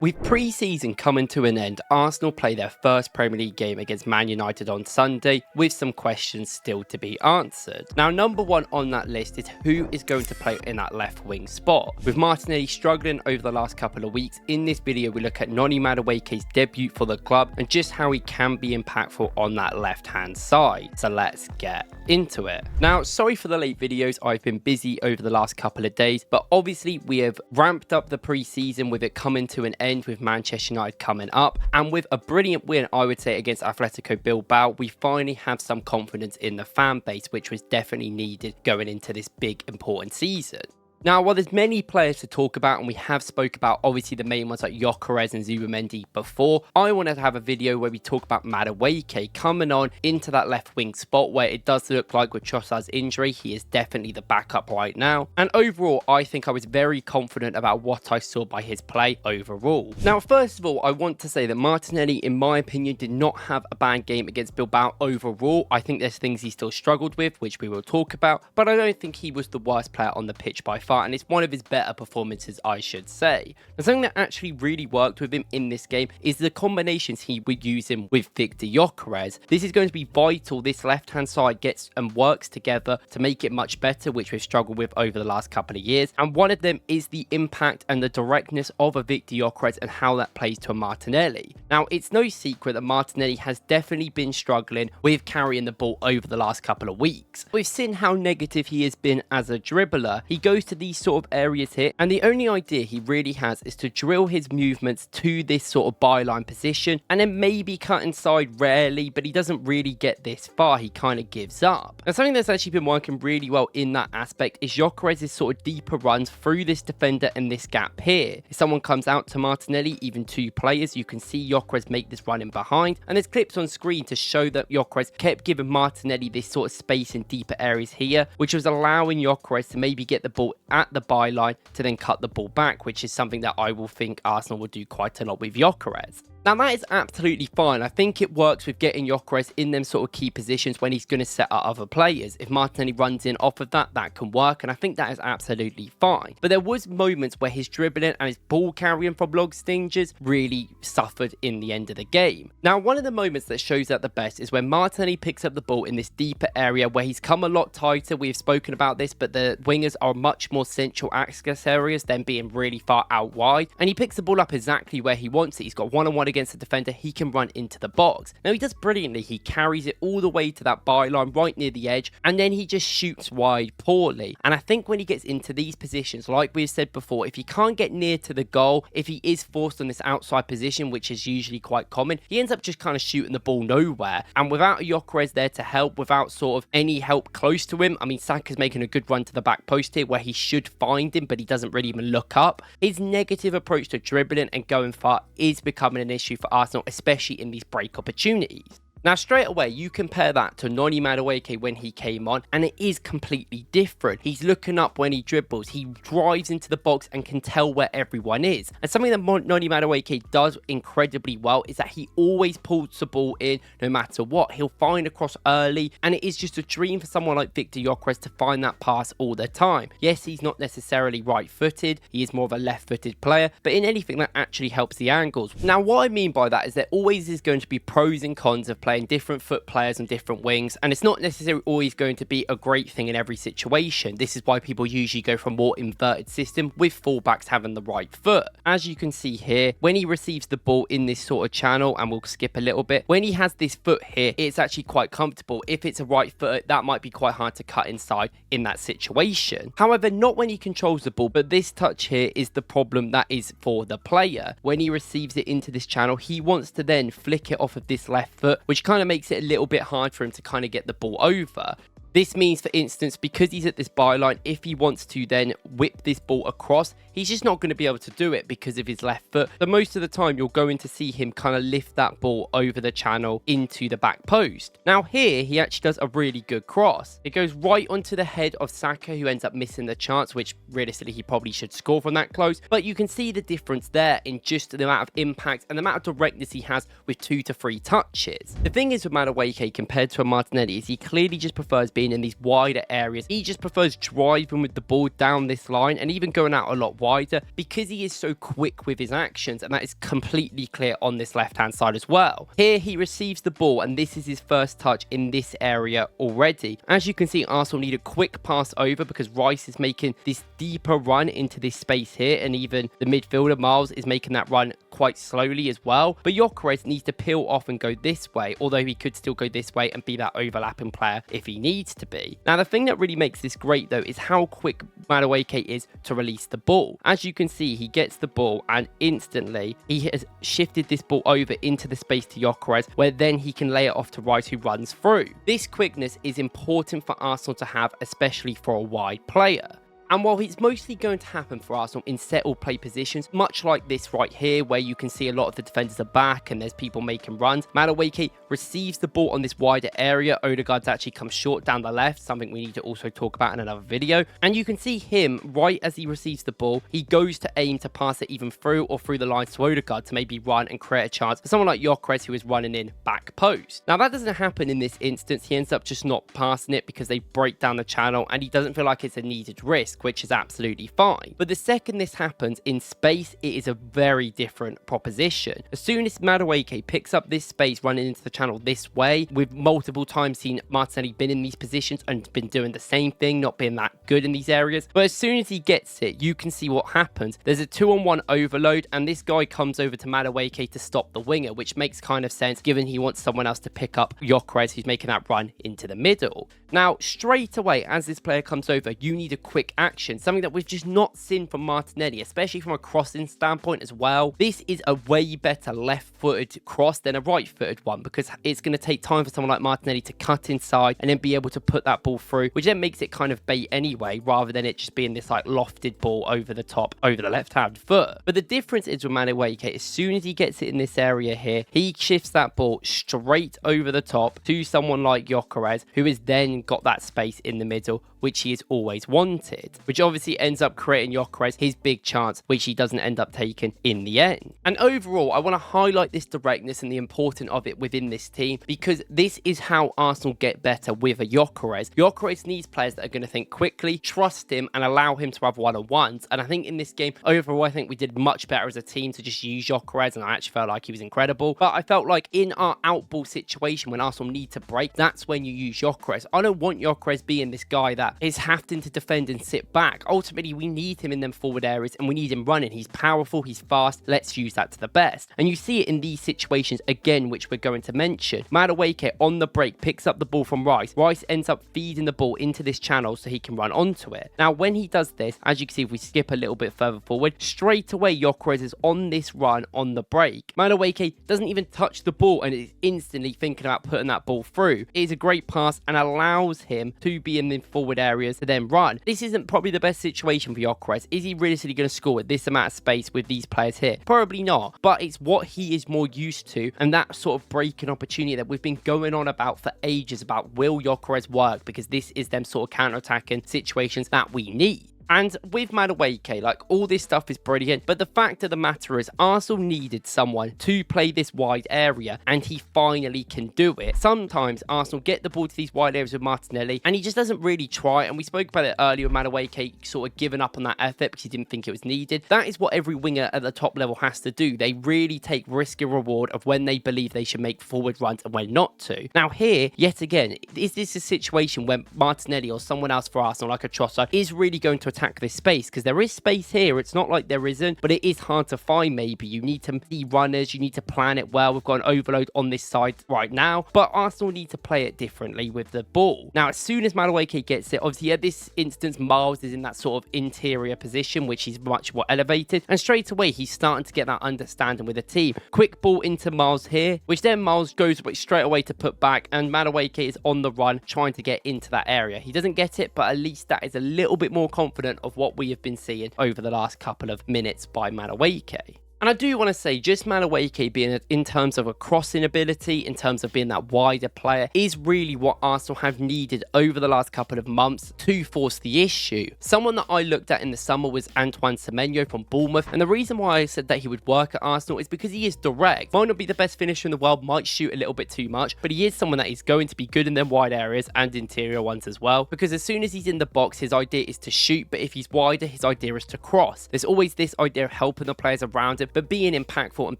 With pre-season coming to an end, Arsenal play their first Premier League game against Man United on Sunday, with some questions still to be answered. Now, number one on that list is who is going to play in that left wing spot. With Martinelli struggling over the last couple of weeks, in this video we look at Noni Madueke's debut for the club and just how he can be impactful on that left-hand side. So let's get into it. Now, sorry for the late videos, I've been busy over the last couple of days, but obviously we have ramped up the pre-season with it coming to an end with Manchester United coming up, and with a brilliant win, I would say, against Atletico Bilbao, we finally have some confidence in the fan base, which was definitely needed going into this big important season. Now, while there's many players to talk about, and we have spoke about obviously the main ones like Gyokeres and Zubimendi before, I wanted to have a video where we talk about Madueke coming on into that left wing spot, where it does look like with Trossard's injury, he is definitely the backup right now. And overall, I think I was very confident about what I saw by his play overall. Now, first of all, I want to say that Martinelli, in my opinion, did not have a bad game against Bilbao overall. I think there's things he still struggled with, which we will talk about, but I don't think he was the worst player on the pitch by far, and it's one of his better performances, I should say. And something that actually really worked with him in this game is the combinations he would use him with Victor Gyokeres. This is going to be vital. This left-hand side gets and works together to make it much better, which we've struggled with over the last couple of years. And one of them is the impact and the directness of a Victor Gyokeres and how that plays to a Martinelli. Now, it's no secret that Martinelli has definitely been struggling with carrying the ball over the last couple of weeks. We've seen how negative he has been as a dribbler. He goes to these sort of areas here, and the only idea he really has is to drill his movements to this sort of byline position and then maybe cut inside rarely, but he doesn't really get this far. He kind of gives up. And something that's actually been working really well in that aspect is Gyokeres' sort of deeper runs through this defender and this gap here. If someone comes out to Martinelli, even two players, you can see Gyokeres make this run in behind, and there's clips on screen to show that Gyokeres kept giving Martinelli this sort of space in deeper areas here, which was allowing Gyokeres to maybe get the ball at the byline to then cut the ball back, which is something that I will think Arsenal will do quite a lot with Gyokeres. Now, that is absolutely fine. I think it works with getting Gyokeres in them sort of key positions when he's going to set up other players. If Martinelli runs in off of that, that can work, and I think that is absolutely fine. But there was moments where his dribbling and his ball carrying from Woklzbusiness really suffered in the end of the game. Now, one of the moments that shows that the best is when Martinelli picks up the ball in this deeper area where he's come a lot tighter. We've spoken about this, but the wingers are much more central access areas than being really far out wide, and he picks the ball up exactly where he wants it. He's got one-on-one against the defender, he can run into the box. Now, he does brilliantly. He carries it all the way to that byline right near the edge, and then he just shoots wide poorly. And I think when he gets into these positions, like we've said before, if he can't get near to the goal, if he is forced on this outside position, which is usually quite common, he ends up just kind of shooting the ball nowhere. And without a Gyokeres there to help, without sort of any help close to him, I mean, Saka's making a good run to the back post here where he should find him, but he doesn't really even look up. His negative approach to dribbling and going far is becoming an issue for Arsenal, especially in these break opportunities. Now, straight away, you compare that to Noni Madueke when he came on, and it is completely different. He's looking up when he dribbles. He drives into the box and can tell where everyone is. And something that Noni Madueke does incredibly well is that he always pulls the ball in no matter what. He'll find a cross early, and it is just a dream for someone like Victor Gyokeres to find that pass all the time. Yes, he's not necessarily right-footed. He is more of a left-footed player, but in anything that actually helps the angles. Now, what I mean by that is there always is going to be pros and cons of playing different foot players on different wings, and it's not necessarily always going to be a great thing in every situation. This is why people usually go for a more inverted system with fullbacks having the right foot. As you can see here, when he receives the ball in this sort of channel, and we'll skip a little bit, when he has this foot here, it's actually quite comfortable. If it's a right foot, that might be quite hard to cut inside in that situation. However, not when he controls the ball, but this touch here is the problem that is for the player. When he receives it into this channel, he wants to then flick it off of this left foot, which kind of makes it a little bit hard for him to kind of get the ball over. This means, for instance, because he's at this byline, if he wants to then whip this ball across, he's just not going to be able to do it because of his left foot. So most of the time, you're going to see him kind of lift that ball over the channel into the back post. Now here, he actually does a really good cross. It goes right onto the head of Saka, who ends up missing the chance, which realistically, he probably should score from that close. But you can see the difference there in just the amount of impact and the amount of directness he has with 2 to 3 touches. The thing is with Madueke compared to a Martinelli is he clearly just prefers being in these wider areas. He just prefers driving with the ball down this line and even going out a lot wider because he is so quick with his actions, and that is completely clear on this left-hand side as well. Here he receives the ball, and this is his first touch in this area already. As you can see, Arsenal need a quick pass over because Rice is making this deeper run into this space here, and even the midfielder Miles is making that run quite slowly as well. But Gyokeres needs to peel off and go this way, although he could still go this way and be that overlapping player if he needs to be. Now, the thing that really makes this great though is how quick Madueke is to release the ball. As you can see, he gets the ball and instantly he has shifted this ball over into the space to Gyokeres, where then he can lay it off to Rice, who runs through. This quickness is important for Arsenal to have, especially for a wide player. And while it's mostly going to happen for Arsenal in settled play positions, much like this right here, where you can see a lot of the defenders are back and there's people making runs, Madueke receives the ball on this wider area. Odegaard's actually come short down the left, something we need to also talk about in another video. And you can see him, right as he receives the ball, he goes to aim to pass it even through or through the lines to Odegaard to maybe run and create a chance for someone like Gyokeres, who is running in back post. Now, that doesn't happen in this instance. He ends up just not passing it because they break down the channel and he doesn't feel like it's a needed risk, which is absolutely fine. But the second this happens in space, it is a very different proposition. As soon as Madueke picks up this space running into the channel this way, we've multiple times seen Martinelli been in these positions and been doing the same thing, not being that good in these areas. But as soon as he gets it, you can see what happens. There's a 2-on-1 overload and this guy comes over to Madueke to stop the winger, which makes kind of sense given he wants someone else to pick up Gyokeres, who's making that run into the middle. Now, straight away, as this player comes over, you need a quick action, something that we've just not seen from Martinelli, especially from a crossing standpoint as well. This is a way better left-footed cross than a right-footed one because it's going to take time for someone like Martinelli to cut inside and then be able to put that ball through, which then makes it kind of bait anyway, rather than it just being this like lofted ball over the top, over the left-hand foot. But the difference is with Madueke, as soon as he gets it in this area here, he shifts that ball straight over the top to someone like Gyokeres, who is then got that space in the middle, which he has always wanted, which obviously ends up creating Gyokeres his big chance, which he doesn't end up taking in the end. And overall, I want to highlight this directness and the importance of it within this team, because this is how Arsenal get better with a Gyokeres. Gyokeres needs players that are going to think quickly, trust him, and allow him to have one-on-ones. And I think in this game, overall, I think we did much better as a team to just use Gyokeres, and I actually felt like he was incredible. But I felt like in our outball situation, when Arsenal need to break, that's when you use Gyokeres. I don't want Gyokeres being this guy that is having to defend and sit back. Ultimately, we need him in them forward areas and we need him running. He's powerful, he's fast. Let's use that to the best. And you see it in these situations again, which we're going to mention. Madueke on the break picks up the ball from Rice. Rice ends up feeding the ball into this channel so he can run onto it. Now, when he does this, as you can see, if we skip a little bit further forward, straight away Gyokeres is on this run on the break. Madueke doesn't even touch the ball and is instantly thinking about putting that ball through. It is a great pass and allows him to be in the forward areas to then run. This isn't probably the best situation for Gyokeres. Is he realistically going to score with this amount of space with these players here? Probably not, but it's what he is more used to, and that sort of breaking opportunity that we've been going on about for ages about will Gyokeres work, because this is them sort of counter-attacking situations that we need. And with Madueke, like, all this stuff is brilliant, but the fact of the matter is Arsenal needed someone to play this wide area, and he finally can do it. Sometimes Arsenal get the ball to these wide areas with Martinelli, and he just doesn't really try, and we spoke about it earlier with Madueke sort of giving up on that effort because he didn't think it was needed. That is what every winger at the top level has to do. They really take risk and reward of when they believe they should make forward runs and when not to. Now here, yet again, is this a situation where Martinelli or someone else for Arsenal, like a Trossard, is really going to attack this space? Because there is space here, it's not like there isn't, but it is hard to find. Maybe you need to see runners, you need to plan it well. We've got an overload on this side right now, but Arsenal need to play it differently with the ball. Now, as soon as Madueke gets it, obviously at this instance Miles is in that sort of interior position, which is much more elevated, and straight away he's starting to get that understanding with the team. Quick ball into Miles here, which then Miles goes straight away to put back, and Madueke is on the run trying to get into that area. He doesn't get it, but at least that is a little bit more confident of what we have been seeing over the last couple of minutes by Madueke. And I do want to say, just Madueke being in terms of a crossing ability, in terms of being that wider player, is really what Arsenal have needed over the last couple of months to force the issue. Someone that I looked at in the summer was Antoine Semenyo from Bournemouth, and the reason why I said that he would work at Arsenal is because he is direct. Might not be the best finisher in the world, might shoot a little bit too much, but he is someone that is going to be good in them wide areas and interior ones as well, because as soon as he's in the box, his idea is to shoot, but if he's wider, his idea is to cross. There's always this idea of helping the players around him, but being impactful and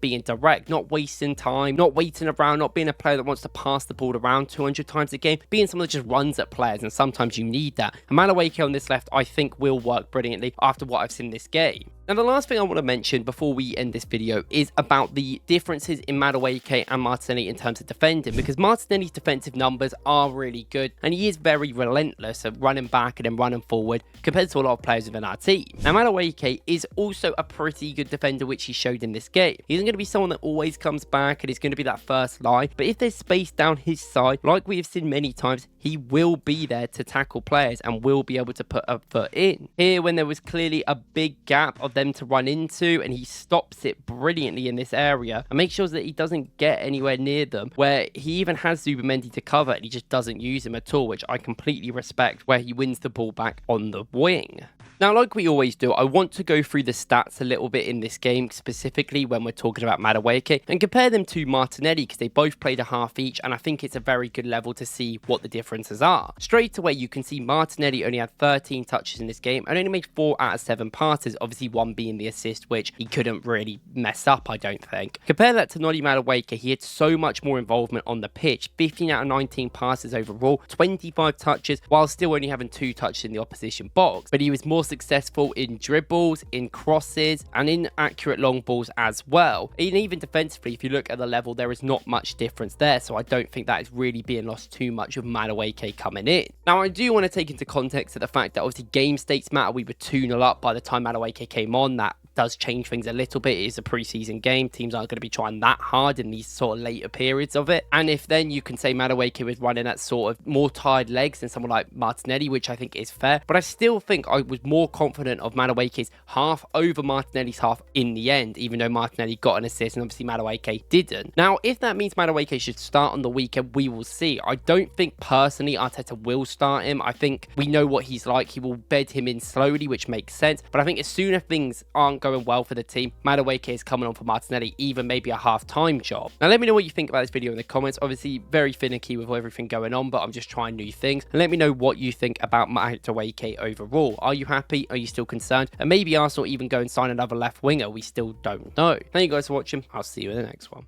being direct, not wasting time, not waiting around, not being a player that wants to pass the ball around 200 times a game, being someone that just runs at players, and sometimes you need that. And Madueke on this left, I think, will work brilliantly after what I've seen this game. Now, the last thing I want to mention before we end this video is about the differences in Madueke and Martinelli in terms of defending, because Martinelli's defensive numbers are really good, and he is very relentless at running back and then running forward compared to a lot of players within our team. Now, Madueke is also a pretty good defender, which he showed in this game. He isn't going to be someone that always comes back and he's going to be that first line, but if there's space down his side, like we have seen many times, he will be there to tackle players and will be able to put a foot in. Here, when there was clearly a big gap of them to run into, and he stops it brilliantly in this area and makes sure that he doesn't get anywhere near them, where he even has Zubimendi to cover and he just doesn't use him at all, which I completely respect, where he wins the ball back on the wing. Now, like we always do, I want to go through the stats a little bit in this game, specifically when we're talking about Madueke, and compare them to Martinelli, because they both played a half each, and I think it's a very good level to see what the differences are. Straight away, you can see Martinelli only had 13 touches in this game and only made 4 out of 7 passes, obviously one being the assist, which he couldn't really mess up, I don't think. Compare that to Noni Madueke, he had so much more involvement on the pitch, 15 out of 19 passes overall, 25 touches, while still only having 2 touches in the opposition box, but he was more successful in dribbles, in crosses, and in accurate long balls as well. And even defensively, if you look at the level, there is not much difference there, so I don't think that is really being lost too much with Madueke coming in. Now, I do want to take into context the fact that obviously game states matter. We were 2-0 up by the time Madueke came on. That does change things a little bit. It is a preseason game. Teams aren't going to be trying that hard in these sort of later periods of it. And if then you can say Madueke was running at sort of more tired legs than someone like Martinelli, which I think is fair, but I still think I was more confident of Madueke's half over Martinelli's half in the end, even though Martinelli got an assist and obviously Madueke didn't. Now, if that means Madueke should start on the weekend, we will see. I don't think personally Arteta will start him. I think we know what he's like. He will bed him in slowly, which makes sense. But I think as soon as things aren't going well for the team, Madueke is coming on for Martinelli, even maybe a half-time job. Now, let me know what you think about this video in the comments. Obviously, very finicky with everything going on, but I'm just trying new things. And let me know what you think about Madueke overall. Are you happy? Are you still concerned? And maybe Arsenal even go and sign another left winger. We still don't know. Thank you guys for watching. I'll see you in the next one.